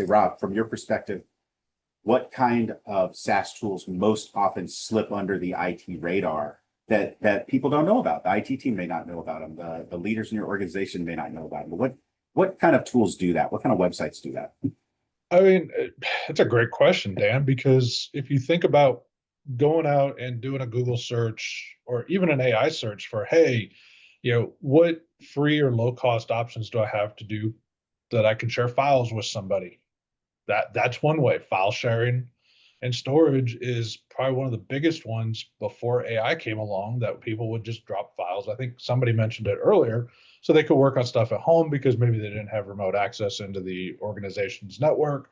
say, Rob, from your perspective, what kind of SaaS tools most often slip under the IT radar that people don't know about? The IT team may not know about them. The leaders in your organization may not know about them. But what kind of tools do that? What kind of websites do that? I mean, it's a great question, Dan, because if you think about going out and doing a Google search or even an AI search for, hey, what free or low cost options do I have to do that I can share files with somebody? That's one way. File sharing and storage is probably one of the biggest ones before AI came along that people would just drop files. I think somebody mentioned it earlier. So they could work on stuff at home because maybe they didn't have remote access into the organization's network,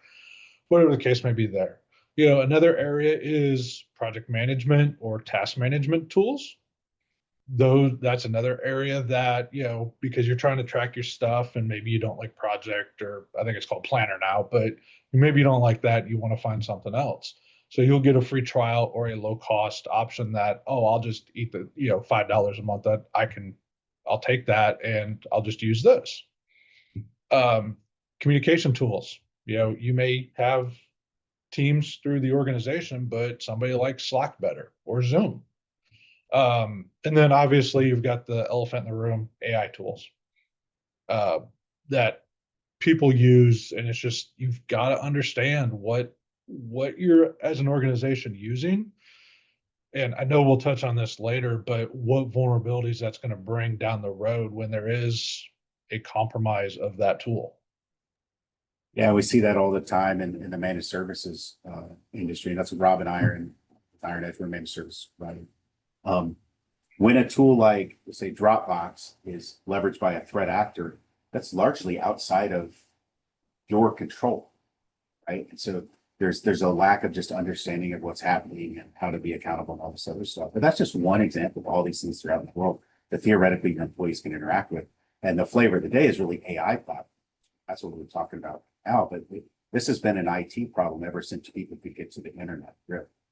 whatever the case may be there. Another area is project management or task management tools. That's another area that, because you're trying to track your stuff and maybe you don't like project, or I think it's called planner now, but maybe you don't like that. You want to find something else. So you'll get a free trial or a low cost option that, oh, I'll just eat the, $5 a month that I'll take that and I'll just use this. Communication tools. You may have teams through the organization, but somebody likes Slack better or Zoom. And then obviously you've got the elephant in the room, AI tools uh, that people use, and it's just you've got to understand what you're as an organization using. And I know we'll touch on this later, but what vulnerabilities that's going to bring down the road when there is a compromise of that tool. Yeah, we see that all the time in the managed services industry. And that's what Rob and I are in IronEdge, we're a managed service provider. When a tool like, say, Dropbox is leveraged by a threat actor, that's largely outside of your control, right? And so there's a lack of just understanding of what's happening and how to be accountable and all this other stuff. But that's just one example of all these things throughout the world that theoretically your employees can interact with. And the flavor of the day is really AI platform. That's what we're talking about now. But this has been an IT problem ever since people could get to the internet, really.